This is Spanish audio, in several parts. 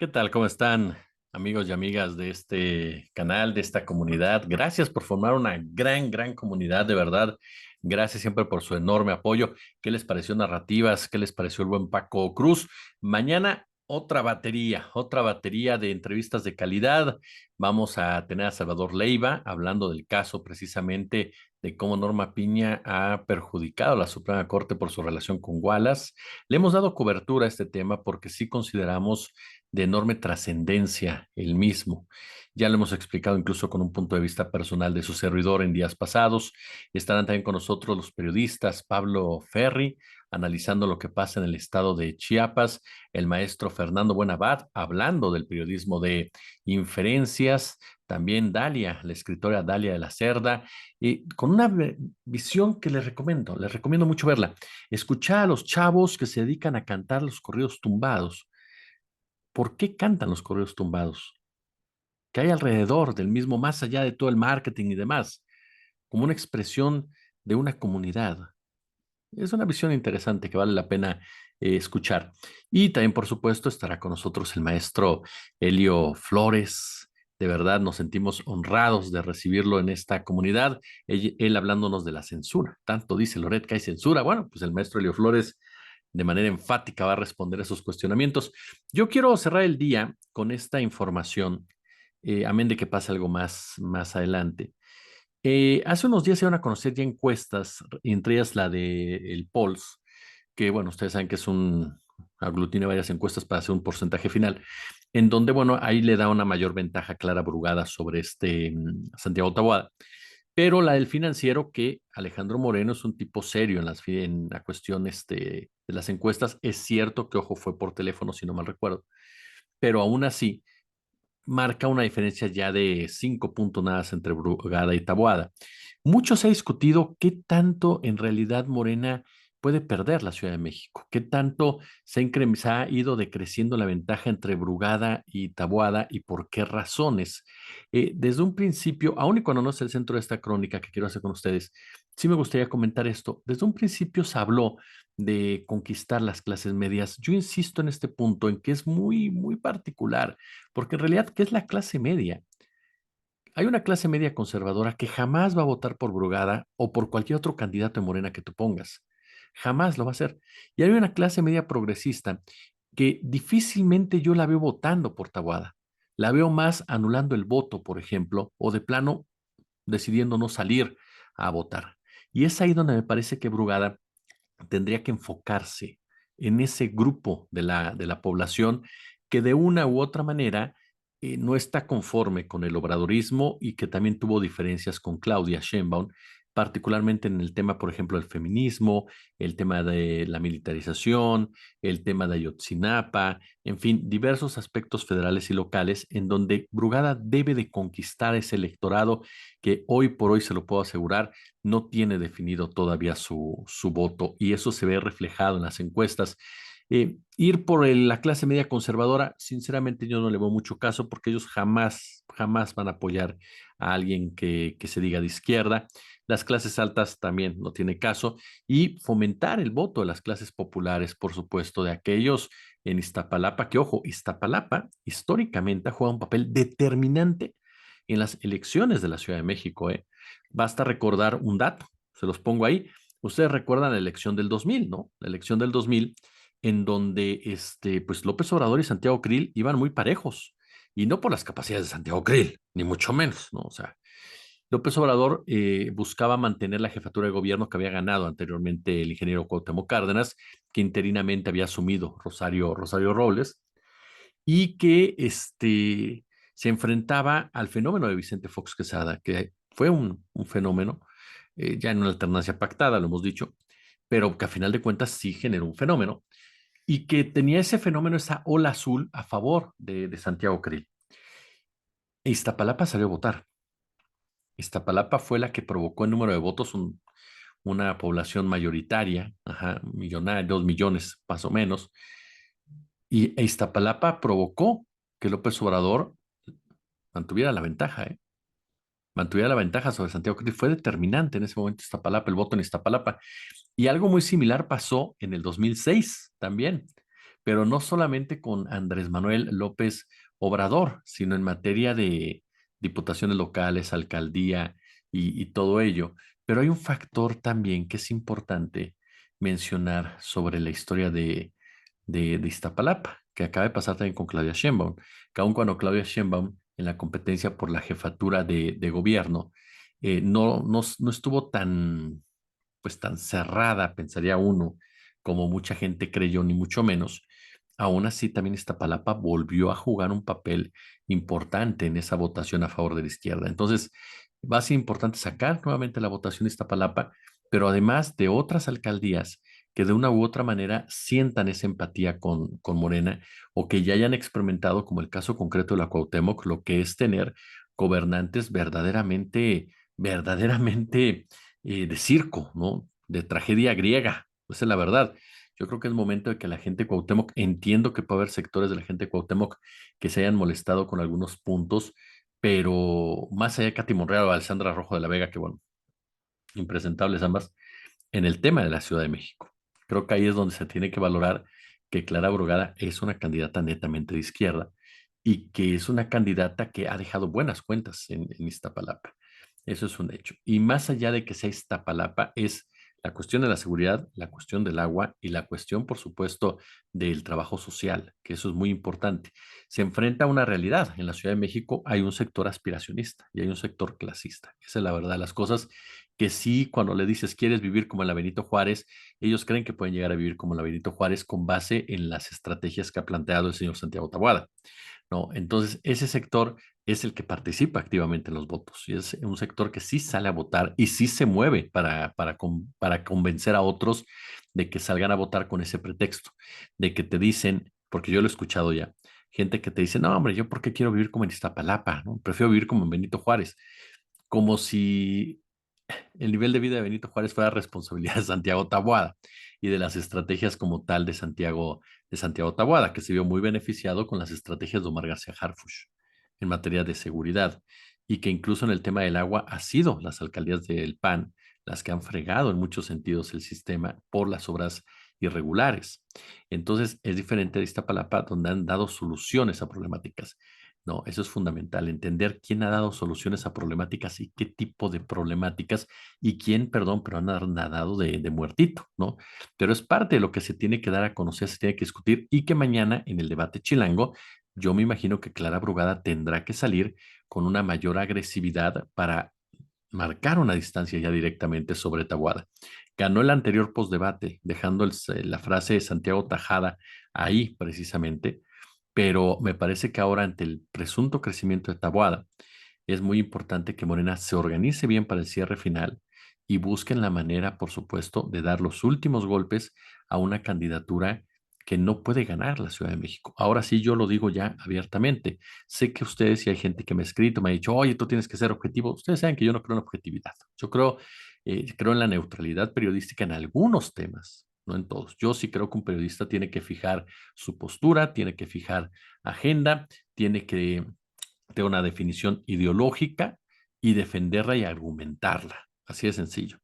¿Qué tal? ¿Cómo están, amigos y amigas de este canal, de esta comunidad? Gracias por formar una gran comunidad, de verdad. Gracias siempre por su enorme apoyo. ¿Qué les pareció Narrativas? ¿Qué les pareció el buen Paco Cruz? Mañana otra batería de entrevistas de calidad. Vamos a tener a Salvador Leiva hablando del caso precisamente de cómo Norma Piña ha perjudicado a la Suprema Corte por su relación con Wallace. Le hemos dado cobertura a este tema porque sí consideramos de enorme trascendencia el mismo. Ya lo hemos explicado incluso con un punto de vista personal de su servidor en días pasados. Estarán también con nosotros los periodistas Pablo Ferri, analizando lo que pasa en el estado de Chiapas, el maestro Fernando Buenabad, hablando del periodismo de inferencias, también Dalia, la escritora Dalia de la Cerda, y con una visión que les recomiendo mucho verla. Escuchar a los chavos que se dedican a cantar los corridos tumbados. ¿Por qué cantan los correos tumbados? ¿Qué hay alrededor del mismo, más allá de todo el marketing y demás? Como una expresión de una comunidad. Es una visión interesante que vale la pena escuchar. Y también, por supuesto, estará con nosotros el maestro Helio Flores. De verdad, nos sentimos honrados de recibirlo en esta comunidad. Él hablándonos de la censura. Tanto dice Loret que hay censura. Bueno, pues el maestro Helio Flores de manera enfática va a responder a esos cuestionamientos. Yo quiero cerrar el día con esta información, amén de que pase algo más adelante. Hace unos días se iban a conocer ya encuestas, entre ellas la de el Pulse, que bueno, ustedes saben que es aglutina varias encuestas para hacer un porcentaje final, en donde, bueno, ahí le da una mayor ventaja clara Brugada sobre Santiago Taboada. Pero la del financiero, que Alejandro Moreno es un tipo serio en la cuestión de las encuestas, es cierto que, ojo, fue por teléfono, si no mal recuerdo, pero aún así marca una diferencia ya de 5 puntos nada más entre Brugada y Taboada. Mucho se ha discutido qué tanto en realidad Morena puede perder la Ciudad de México, qué tanto se ha ido decreciendo la ventaja entre Brugada y Taboada y por qué razones. Desde un principio, aun y cuando no es el centro de esta crónica que quiero hacer con ustedes, sí me gustaría comentar esto. Desde un principio se habló de conquistar las clases medias. Yo insisto en este punto, en que es muy particular, porque en realidad, ¿qué es la clase media? Hay una clase media conservadora que jamás va a votar por Brugada o por cualquier otro candidato de Morena que tú pongas. Jamás lo va a hacer. Y hay una clase media progresista que difícilmente yo la veo votando por Taboada. La veo más anulando el voto, por ejemplo, o de plano decidiendo no salir a votar. Y es ahí donde me parece que Brugada tendría que enfocarse en ese grupo de la población que de una u otra manera no está conforme con el obradorismo y que también tuvo diferencias con Claudia Sheinbaum, particularmente en el tema, por ejemplo, del feminismo, el tema de la militarización, el tema de Ayotzinapa, en fin, diversos aspectos federales y locales en donde Brugada debe de conquistar ese electorado que hoy por hoy, se lo puedo asegurar, no tiene definido todavía su voto y eso se ve reflejado en las encuestas. Ir por la clase media conservadora, sinceramente yo no le veo mucho caso porque ellos jamás van a apoyar a alguien que se diga de izquierda. Las clases altas también no tiene caso y fomentar el voto de las clases populares, por supuesto, de aquellos en Iztapalapa, que ojo, Iztapalapa históricamente ha jugado un papel determinante en las elecciones de la Ciudad de México, ¿eh? Basta recordar un dato, se los pongo ahí. Ustedes recuerdan la elección del 2000, ¿no? La elección del 2000, en donde pues López Obrador y Santiago Krill iban muy parejos, y no por las capacidades de Santiago Krill, ni mucho menos, ¿no? O sea, López Obrador buscaba mantener la jefatura de gobierno que había ganado anteriormente el ingeniero Cuauhtémoc Cárdenas, que interinamente había asumido Rosario Robles, y que se enfrentaba al fenómeno de Vicente Fox Quesada, que fue un fenómeno, ya en una alternancia pactada, lo hemos dicho, pero que a final de cuentas sí generó un fenómeno y que tenía ese fenómeno, esa ola azul a favor de Santiago Krill. Iztapalapa salió a votar. Iztapalapa fue la que provocó en número de votos una población mayoritaria, ajá, millonaria, 2 millones más o menos, y Iztapalapa provocó que López Obrador mantuviera la ventaja, ¿eh? Mantuviera la ventaja sobre Santiago Krill. Fue determinante en ese momento Iztapalapa, el voto en Iztapalapa. Y algo muy similar pasó en el 2006 también. pero no solamente con Andrés Manuel López Obrador, sino en materia de diputaciones locales, alcaldía y todo ello. Pero hay un factor también que es importante mencionar sobre la historia de Iztapalapa, que acaba de pasar también con Claudia Sheinbaum, que aun cuando Claudia Sheinbaum en la competencia por la jefatura de gobierno no estuvo tan, pues, tan cerrada, pensaría uno, como mucha gente creyó, ni mucho menos. Aún así, también Iztapalapa volvió a jugar un papel importante en esa votación a favor de la izquierda. Entonces, va a ser importante sacar nuevamente la votación de Iztapalapa, pero además de otras alcaldías que de una u otra manera sientan esa empatía con Morena o que ya hayan experimentado, como el caso concreto de la Cuauhtémoc, lo que es tener gobernantes verdaderamente de circo, ¿no? De tragedia griega. Esa es la verdad. Yo creo que es momento de que la gente de Cuauhtémoc, entiendo que puede haber sectores de la gente de Cuauhtémoc que se hayan molestado con algunos puntos, pero más allá de Katy Monreal o Alessandra Rojo de la Vega, que bueno, impresentables ambas, en el tema de la Ciudad de México. Creo que ahí es donde se tiene que valorar que Clara Brugada es una candidata netamente de izquierda y que es una candidata que ha dejado buenas cuentas en Iztapalapa. Eso es un hecho. Y más allá de que sea Iztapalapa, es la cuestión de la seguridad, la cuestión del agua y la cuestión, por supuesto, del trabajo social, que eso es muy importante. Se enfrenta a una realidad. En la Ciudad de México hay un sector aspiracionista y hay un sector clasista. Esa es la verdad de las cosas, que sí, cuando le dices, ¿quieres vivir como en la Benito Juárez? Ellos creen que pueden llegar a vivir como en la Benito Juárez con base en las estrategias que ha planteado el señor Santiago Taboada. ¿No? Entonces, ese sector es el que participa activamente en los votos y es un sector que sí sale a votar y sí se mueve para convencer a otros de que salgan a votar con ese pretexto, de que te dicen, porque yo lo he escuchado ya, gente que te dice, no, hombre, yo por qué quiero vivir como en Iztapalapa, ¿no? Prefiero vivir como en Benito Juárez, como si el nivel de vida de Benito Juárez fue la responsabilidad de Santiago Taboada y de las estrategias como tal de Santiago Taboada, que se vio muy beneficiado con las estrategias de Omar García Harfuch en materia de seguridad y que incluso en el tema del agua ha sido las alcaldías del PAN las que han fregado en muchos sentidos el sistema por las obras irregulares. Entonces es diferente de Iztapalapa, donde han dado soluciones a problemáticas. No, eso es fundamental, entender quién ha dado soluciones a problemáticas y qué tipo de problemáticas y quién, perdón, pero han nadado de muertito, ¿no? Pero es parte de lo que se tiene que dar a conocer, se tiene que discutir y que mañana en el debate chilango, yo me imagino que Clara Brugada tendrá que salir con una mayor agresividad para marcar una distancia ya directamente sobre Tabuada. Ganó el anterior postdebate, dejando la frase de Santiago Tajada ahí precisamente, pero me parece que ahora ante el presunto crecimiento de Tabuada, es muy importante que Morena se organice bien para el cierre final y busquen la manera, por supuesto, de dar los últimos golpes a una candidatura que no puede ganar la Ciudad de México. Ahora sí, yo lo digo ya abiertamente. Sé que ustedes, y hay gente que me ha escrito, me ha dicho, oye, tú tienes que ser objetivo. Ustedes saben que yo no creo en objetividad. Yo creo en la neutralidad periodística en algunos temas, no en todos. Yo sí creo que un periodista tiene que fijar su postura, tiene que fijar agenda, tiene que tener una definición ideológica y defenderla y argumentarla. Así de sencillo.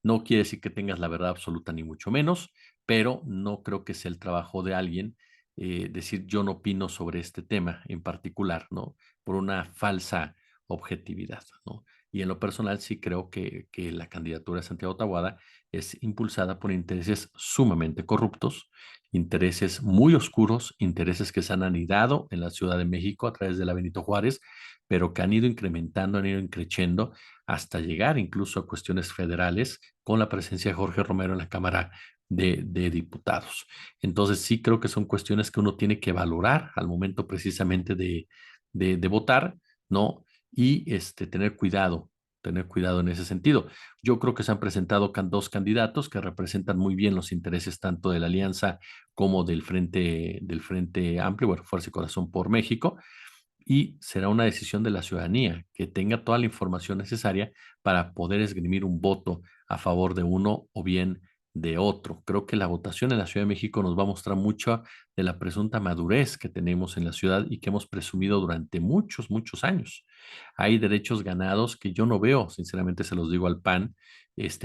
No quiere decir que tengas la verdad absoluta, ni mucho menos, pero no creo que sea el trabajo de alguien decir yo no opino sobre este tema en particular, ¿no? Por una falsa objetividad, ¿no? Y en lo personal sí creo que la candidatura de Santiago Taboada es impulsada por intereses sumamente corruptos, intereses muy oscuros, intereses que se han anidado en la Ciudad de México a través de la Benito Juárez, pero que han ido incrementando, han ido increciendo hasta llegar incluso a cuestiones federales con la presencia de Jorge Romero en la Cámara de Diputados. Entonces sí creo que son cuestiones que uno tiene que valorar al momento precisamente de votar, ¿no? Y tener cuidado en ese sentido. Yo creo que se han presentado dos candidatos que representan muy bien los intereses tanto de la alianza como del Frente Amplio, bueno, Fuerza y Corazón por México, y será una decisión de la ciudadanía que tenga toda la información necesaria para poder esgrimir un voto a favor de uno o bien de otro. Creo que la votación en la Ciudad de México nos va a mostrar mucho de la presunta madurez que tenemos en la ciudad y que hemos presumido durante muchos, muchos años. Hay derechos ganados que yo no veo, sinceramente se los digo al PAN,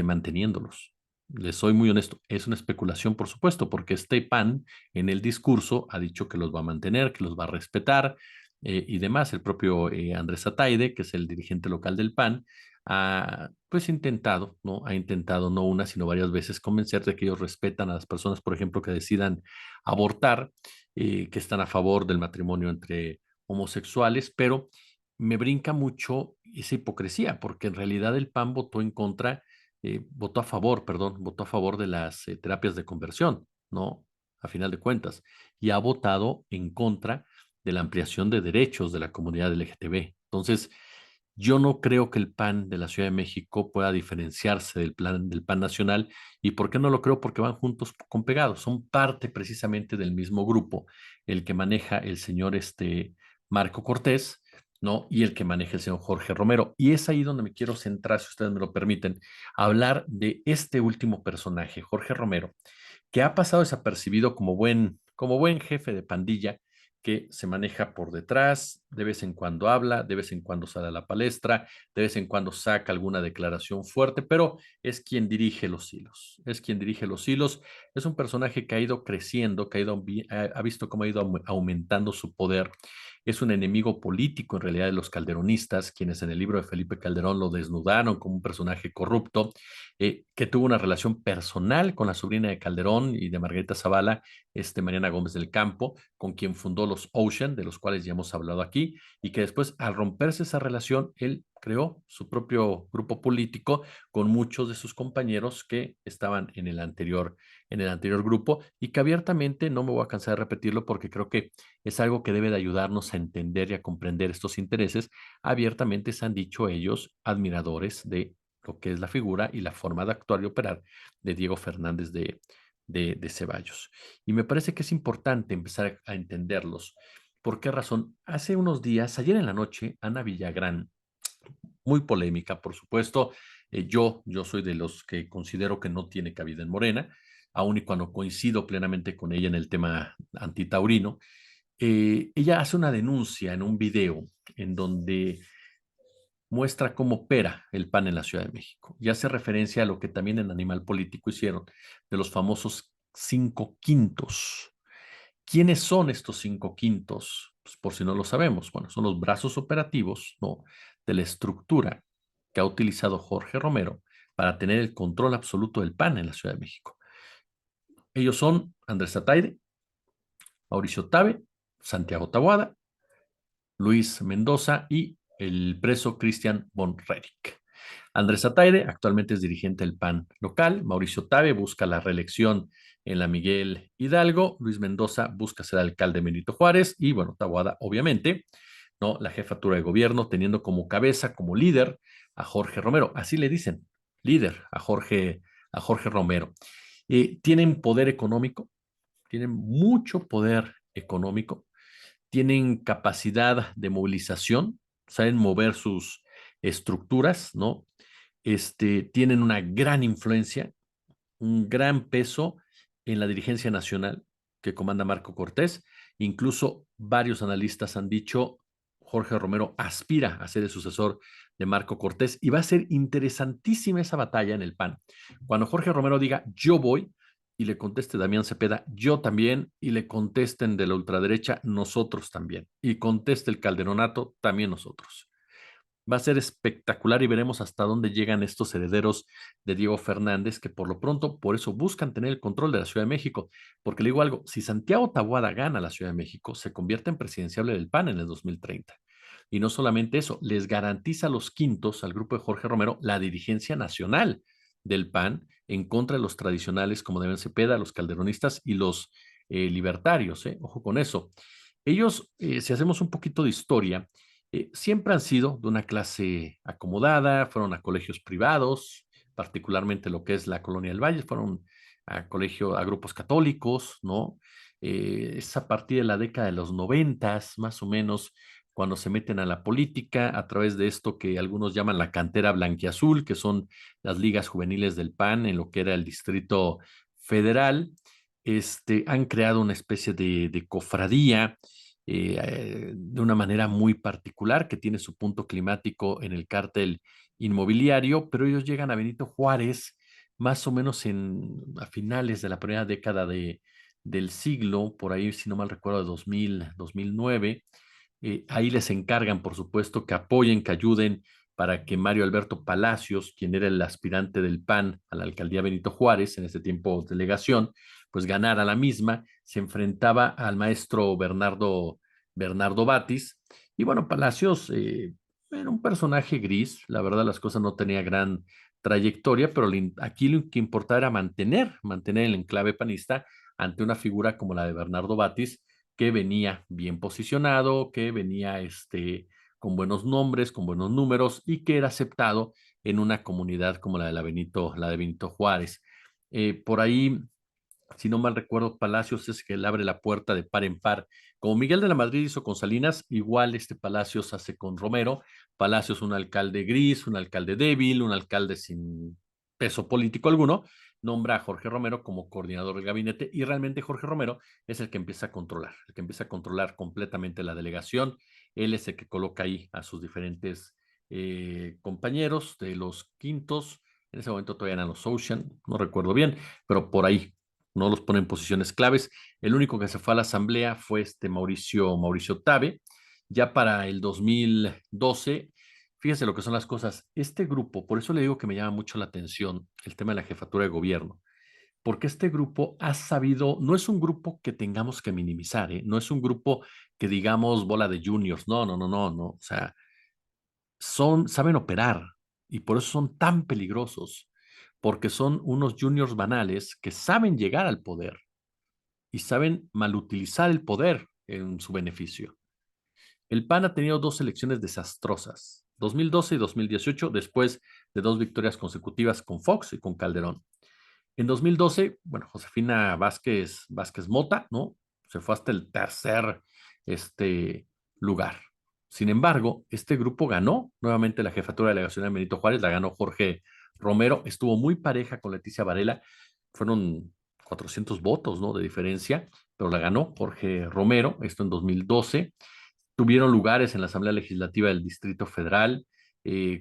manteniéndolos. les soy muy honesto, es una especulación, por supuesto, porque este PAN en el discurso ha dicho que los va a mantener, que los va a respetar y demás. El propio Andrés Ataide, que es el dirigente local del PAN, ha pues intentado, ¿no? Ha intentado no una, sino varias veces convencer de que ellos respetan a las personas, por ejemplo, que decidan abortar, que están a favor del matrimonio entre homosexuales, pero me brinca mucho esa hipocresía, porque en realidad el PAN votó en contra, votó a favor, perdón, votó a favor de las terapias de conversión, ¿no? A final de cuentas, y ha votado en contra de la ampliación de derechos de la comunidad LGTB. Entonces, yo no creo que el PAN de la Ciudad de México pueda diferenciarse del PAN nacional. ¿Y por qué no lo creo? Porque van juntos con pegados, son parte precisamente del mismo grupo, el que maneja el señor Marco Cortés, ¿no? Y el que maneja el señor Jorge Romero. Y es ahí donde me quiero centrar, si ustedes me lo permiten, hablar de este último personaje, Jorge Romero, que ha pasado desapercibido como buen jefe de pandilla que se maneja por detrás, de vez en cuando habla, de vez en cuando sale a la palestra, de vez en cuando saca alguna declaración fuerte, pero es quien dirige los hilos, es quien dirige los hilos, es un personaje que ha ido creciendo, que ha visto cómo ha ido aumentando su poder, es un enemigo político en realidad de los calderonistas, quienes en el libro de Felipe Calderón lo desnudaron como un personaje corrupto, que tuvo una relación personal con la sobrina de Calderón y de Margarita Zavala, Mariana Gómez del Campo, con quien fundó los Ocean, de los cuales ya hemos hablado aquí, y que después, al romperse esa relación, él creó su propio grupo político con muchos de sus compañeros que estaban en el anterior grupo, y que abiertamente, no me voy a cansar de repetirlo porque creo que es algo que debe de ayudarnos a entender y a comprender estos intereses, abiertamente se han dicho ellos admiradores de lo que es la figura y la forma de actuar y operar de Diego Fernández de Ceballos. Y me parece que es importante empezar a entenderlos. ¿Por qué razón? Hace unos días, ayer en la noche, Ana Villagrán, muy polémica, por supuesto, yo soy de los que considero que no tiene cabida en Morena, aun y cuando coincido plenamente con ella en el tema antitaurino. Ella hace una denuncia en un video en donde muestra cómo opera el PAN en la Ciudad de México y hace referencia a lo que también en Animal Político hicieron, de los famosos cinco quintos. ¿Quiénes son estos cinco quintos? Pues por si no lo sabemos, bueno, son los brazos operativos, ¿no? De la estructura que ha utilizado Jorge Romero para tener el control absoluto del PAN en la Ciudad de México. Ellos son Andrés Ataide, Mauricio Tabe, Santiago Taboada, Luis Mendoza y el preso Cristian von Rerich. Andrés Ataide actualmente es dirigente del PAN local. Mauricio Tabe busca la reelección en la Miguel Hidalgo. Luis Mendoza busca ser alcalde de Benito Juárez. Y bueno, Taboada, obviamente, ¿no? La jefatura de gobierno, teniendo como cabeza, como líder a Jorge Romero. Así le dicen, líder a Jorge Romero. Tienen poder económico, tienen mucho poder económico, tienen capacidad de movilización, saben mover sus estructuras, ¿no? Tienen una gran influencia, un gran peso en la dirigencia nacional que comanda Marco Cortés. Incluso varios analistas han dicho, Jorge Romero aspira a ser el sucesor de Marco Cortés y va a ser interesantísima esa batalla en el PAN. Cuando Jorge Romero diga, yo voy, y le conteste Damián Cepeda, yo también, y le contesten de la ultraderecha, nosotros también, y conteste el Calderonato, también nosotros. Va a ser espectacular y veremos hasta dónde llegan estos herederos de Diego Fernández, que por lo pronto, por eso buscan tener el control de la Ciudad de México. Porque le digo algo, si Santiago Taboada gana la Ciudad de México, se convierte en presidenciable del PAN en el 2030. Y no solamente eso, les garantiza a los quintos, al grupo de Jorge Romero, la dirigencia nacional del PAN en contra de los tradicionales como Damián Cepeda, los calderonistas y los libertarios. Ojo con eso. Ellos, si hacemos un poquito de historia, siempre han sido de una clase acomodada, fueron a colegios privados, particularmente lo que es la Colonia del Valle, fueron a grupos católicos, ¿no? Es a partir de la década de los noventas, más o menos, cuando se meten a la política a través de esto que algunos llaman la cantera blanquiazul, que son las ligas juveniles del PAN en lo que era el Distrito Federal. Han creado una especie de cofradía de una manera muy particular que tiene su punto climático en el cártel inmobiliario, pero ellos llegan a Benito Juárez más o menos a finales de la primera década del siglo, por ahí, si no mal recuerdo, de 2009. Ahí les encargan, por supuesto, que apoyen, que ayuden para que Mario Alberto Palacios, quien era el aspirante del PAN a la alcaldía Benito Juárez, en ese tiempo delegación, pues ganara la misma. Se enfrentaba al maestro Bernardo Batis. Y bueno, Palacios era un personaje gris, la verdad las cosas no tenía gran trayectoria, pero aquí lo que importaba era mantener el enclave panista ante una figura como la de Bernardo Batis, que venía bien posicionado, que venía con buenos nombres, con buenos números y que era aceptado en una comunidad como la de Benito Juárez. Por ahí, si no mal recuerdo, Palacios es que él abre la puerta de par en par. Como Miguel de la Madrid hizo con Salinas, igual Palacios hace con Romero. Palacios un alcalde gris, un alcalde débil, un alcalde sin peso político alguno, nombra a Jorge Romero como coordinador del gabinete y realmente Jorge Romero es el que empieza a controlar completamente la delegación. Él es el que coloca ahí a sus diferentes compañeros de los quintos. En ese momento todavía eran los Ocean, no recuerdo bien, pero por ahí no los pone en posiciones claves. El único que se fue a la asamblea fue Mauricio Tabe. Ya para el 2012, fíjese lo que son las cosas. Este grupo, por eso le digo que me llama mucho la atención el tema de la jefatura de gobierno, porque este grupo ha sabido, no es un grupo que tengamos que minimizar, ¿eh? No es un grupo que digamos bola de juniors, no, no, no, no, no. O sea, saben operar y por eso son tan peligrosos, porque son unos juniors banales que saben llegar al poder y saben malutilizar el poder en su beneficio. El PAN ha tenido dos elecciones desastrosas, 2012 y 2018, después de dos victorias consecutivas con Fox y con Calderón. En 2012, bueno, Josefina Vázquez Mota, ¿no? Se fue hasta el tercer lugar. Sin embargo, este grupo ganó nuevamente la jefatura de delegación de Benito Juárez, la ganó Jorge Romero, estuvo muy pareja con Leticia Varela, fueron 400 votos, ¿no? De diferencia, pero la ganó Jorge Romero, esto en 2012. Tuvieron lugares en la Asamblea Legislativa del Distrito Federal,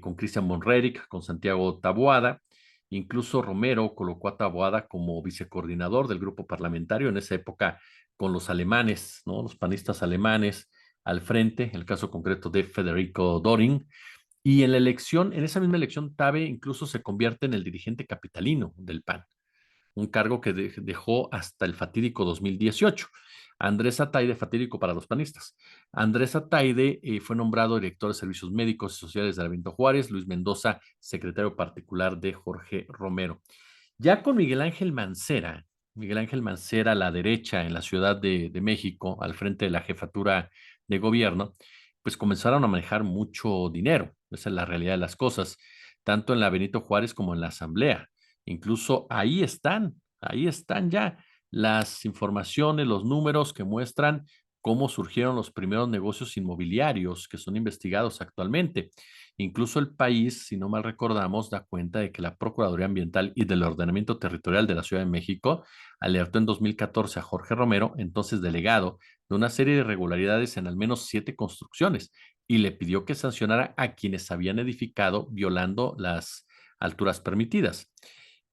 con Cristian Monreric, con Santiago Taboada. Incluso Romero colocó a Taboada como vicecoordinador del grupo parlamentario en esa época con los alemanes, ¿no? Los panistas alemanes al frente, el caso concreto de Federico Doring. Y en la elección, en esa misma elección, Tabe incluso se convierte en el dirigente capitalino del PAN, un cargo que dejó hasta el fatídico 2018. Andrés Ataide, fatídico para los panistas. Andrés Ataide fue nombrado director de Servicios Médicos y Sociales de Benito Juárez, Luis Mendoza, secretario particular de Jorge Romero. Ya con Miguel Ángel Mancera a la derecha en la Ciudad de México, al frente de la jefatura de gobierno, pues comenzaron a manejar mucho dinero. Esa es la realidad de las cosas, tanto en la Benito Juárez como en la Asamblea. Incluso ahí están ya las informaciones, los números que muestran cómo surgieron los primeros negocios inmobiliarios que son investigados actualmente. Incluso el país, si no mal recordamos, da cuenta de que la Procuraduría Ambiental y del Ordenamiento Territorial de la Ciudad de México alertó en 2014 a Jorge Romero, entonces delegado, de una serie de irregularidades en al menos 7 construcciones y le pidió que sancionara a quienes habían edificado violando las alturas permitidas.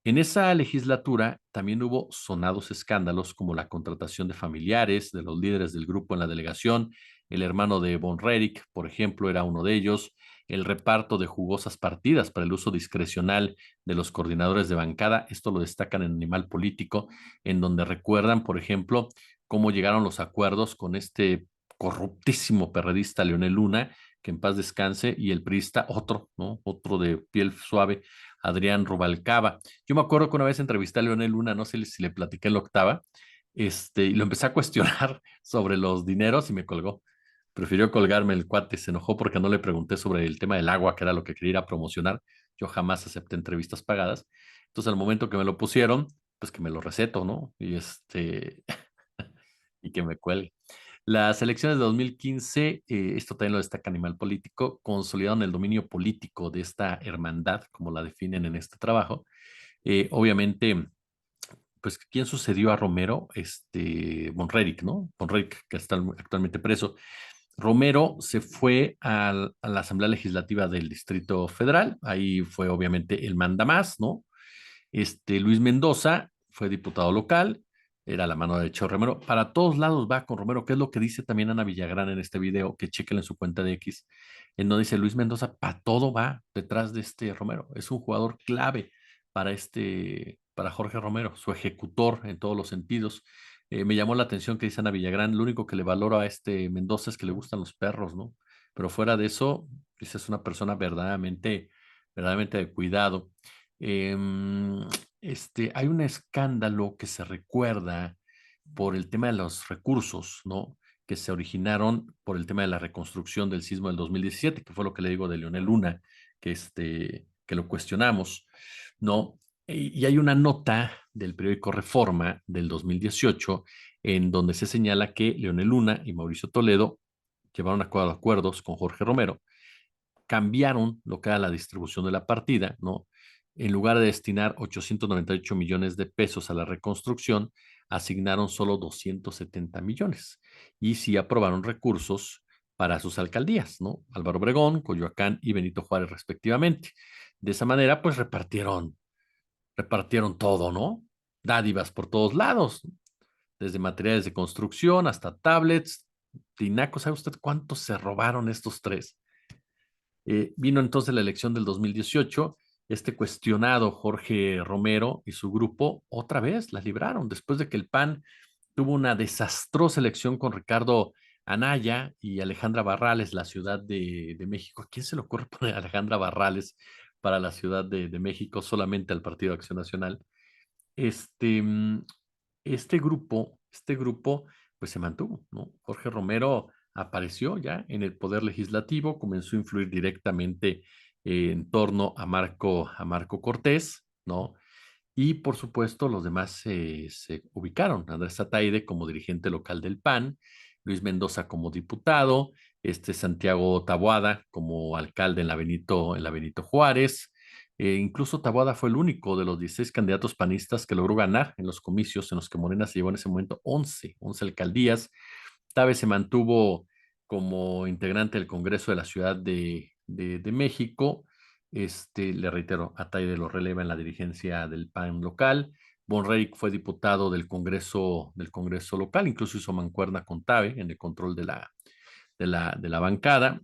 En esa legislatura también hubo sonados escándalos como la contratación de familiares de los líderes del grupo en la delegación. El hermano de Von Rerick, por ejemplo, era uno de ellos. El reparto de jugosas partidas para el uso discrecional de los coordinadores de bancada. Esto lo destacan en Animal Político, en donde recuerdan, por ejemplo, cómo llegaron los acuerdos con este corruptísimo perredista Leonel Luna, que en paz descanse, y el priista, otro, ¿no? Otro de piel suave, Adrián Rubalcaba. Yo me acuerdo que una vez entrevisté a Leonel Luna, no sé si le platiqué en la octava, y lo empecé a cuestionar sobre los dineros y me colgó. Prefirió colgarme el cuate, se enojó porque no le pregunté sobre el tema del agua, que era lo que quería ir a promocionar. Yo jamás acepté entrevistas pagadas. Entonces, al momento que me lo pusieron, pues que me lo receto, ¿no? Y que me cuelgue. Las elecciones de 2015, esto también lo destaca Animal Político, consolidaron el dominio político de esta hermandad, como la definen en este trabajo. Obviamente, pues, ¿quién sucedió a Romero? Monreric, ¿no? Monreric, que está actualmente preso. Romero se fue a la Asamblea Legislativa del Distrito Federal, ahí fue obviamente el mandamás, ¿no? Luis Mendoza fue diputado local, era la mano derecha de Romero. Para todos lados va con Romero, que es lo que dice también Ana Villagrán en este video, que chequen en su cuenta de X, en donde dice Luis Mendoza, para todo va detrás de Romero. Es un jugador clave para para Jorge Romero, su ejecutor en todos los sentidos. Me llamó la atención que dice Ana Villagrán, lo único que le valoro a Mendoza es que le gustan los perros, ¿no? Pero fuera de eso, dice, es una persona verdaderamente de cuidado. Em, Hay un escándalo que se recuerda por el tema de los recursos, ¿no? Que se originaron por el tema de la reconstrucción del sismo del 2017, que fue lo que le digo de Leonel Luna, que lo cuestionamos, ¿no? Y hay una nota del periódico Reforma del 2018 en donde se señala que Leonel Luna y Mauricio Toledo llevaron a cabo acuerdos con Jorge Romero, cambiaron lo que era la distribución de la partida, ¿no? En lugar de destinar 898 millones de pesos a la reconstrucción, asignaron solo 270 millones y sí aprobaron recursos para sus alcaldías, ¿no? Álvaro Obregón, Coyoacán y Benito Juárez respectivamente. De esa manera, pues repartieron todo, ¿no? Dádivas por todos lados, desde materiales de construcción hasta tablets, tinacos. ¿Sabe usted cuántos se robaron estos tres? Vino entonces la elección del 2018, cuestionado Jorge Romero y su grupo otra vez la libraron después de que el PAN tuvo una desastrosa elección con Ricardo Anaya y Alejandra Barrales, la Ciudad de México. ¿A quién se le ocurre poner a Alejandra Barrales para la Ciudad de México solamente al Partido de Acción Nacional? Este, mm, este grupo, pues se mantuvo, ¿no? Jorge Romero apareció ya en el poder legislativo, comenzó a influir directamente en torno a Marco Cortés, ¿no? Y por supuesto, los demás se ubicaron. Andrés Ataide como dirigente local del PAN, Luis Mendoza como diputado, Santiago Taboada como alcalde en la Benito Juárez. Incluso Taboada fue el único de los 16 candidatos panistas que logró ganar en los comicios en los que Morena se llevó en ese momento 11 alcaldías. Tabe se mantuvo como integrante del Congreso de la Ciudad de México. Le reitero, Ataide lo releva en la dirigencia del PAN local. Von Reyck fue diputado del Congreso local, incluso hizo mancuerna con Tabe en el control de la bancada.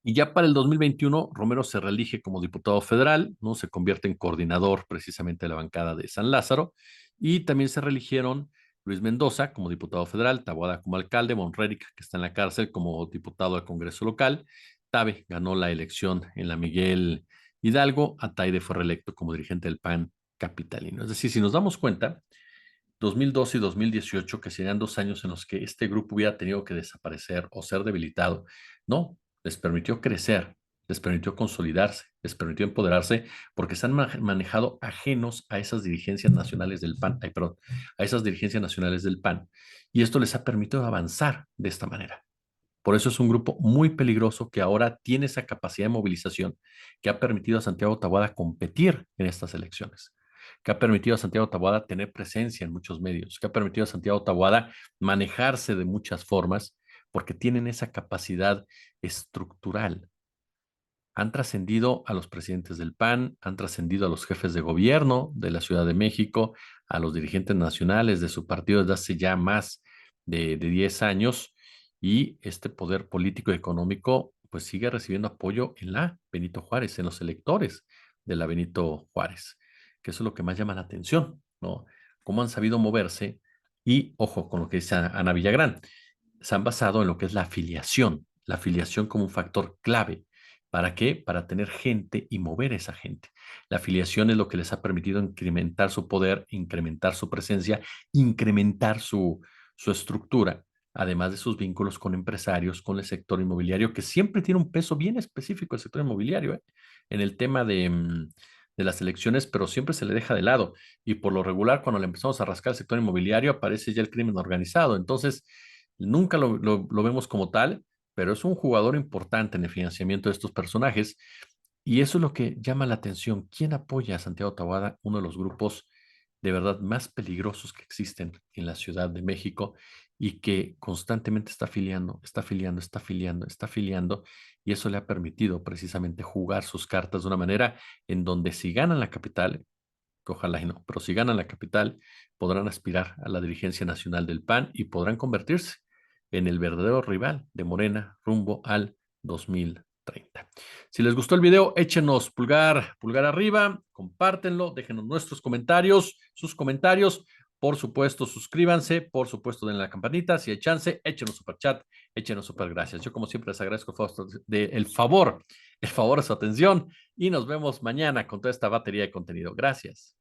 Y ya para el 2021, Romero se reelige como diputado federal, ¿no? Se convierte en coordinador precisamente de la bancada de San Lázaro, y también se reeligieron Luis Mendoza como diputado federal, Taboada como alcalde, Monreric, que está en la cárcel, como diputado al Congreso local. Tabe ganó la elección en la Miguel Hidalgo, Ataide fue reelecto como dirigente del PAN capitalino. Es decir, si nos damos cuenta, 2012 y 2018, que serían 2 años en los que este grupo hubiera tenido que desaparecer o ser debilitado. No, les permitió crecer, les permitió consolidarse, les permitió empoderarse, porque se han manejado ajenos a esas dirigencias nacionales del PAN, ay, perdón, a esas dirigencias nacionales del PAN, y esto les ha permitido avanzar de esta manera. Por eso es un grupo muy peligroso que ahora tiene esa capacidad de movilización que ha permitido a Santiago Taboada competir en estas elecciones, que ha permitido a Santiago Taboada tener presencia en muchos medios, que ha permitido a Santiago Taboada manejarse de muchas formas, porque tienen esa capacidad estructural. Han trascendido a los presidentes del PAN, han trascendido a los jefes de gobierno de la Ciudad de México, a los dirigentes nacionales de su partido desde hace ya más de 10 años, y este poder político y económico pues sigue recibiendo apoyo en la Benito Juárez, en los electores de la Benito Juárez, que eso es lo que más llama la atención, ¿no? Cómo han sabido moverse y, ojo, con lo que dice Ana Villagrán, se han basado en lo que es la afiliación como un factor clave. ¿Para qué? Para tener gente y mover esa gente. La afiliación es lo que les ha permitido incrementar su poder, incrementar su presencia, incrementar su estructura, además de sus vínculos con empresarios, con el sector inmobiliario, que siempre tiene un peso bien específico el sector inmobiliario, ¿eh? En el tema de las elecciones, pero siempre se le deja de lado. Y por lo regular, cuando le empezamos a rascar el sector inmobiliario, aparece ya el crimen organizado. Entonces, nunca lo vemos como tal, pero es un jugador importante en el financiamiento de estos personajes. Y eso es lo que llama la atención. ¿Quién apoya a Santiago Taboada? Uno de los grupos de verdad más peligrosos que existen en la Ciudad de México y que constantemente está afiliando, está afiliando, está afiliando, está afiliando. Y eso le ha permitido precisamente jugar sus cartas de una manera en donde si ganan la capital, que ojalá y no, pero si ganan la capital, podrán aspirar a la dirigencia nacional del PAN y podrán convertirse en el verdadero rival de Morena rumbo al 2030. Si les gustó el video, échenos pulgar arriba, compártenlo, déjenos nuestros comentarios, sus comentarios. Por supuesto, suscríbanse, por supuesto, denle la campanita. Si hay chance, échenos super chat, échenos super gracias. Yo, como siempre, les agradezco el favor de su atención y nos vemos mañana con toda esta batería de contenido. Gracias.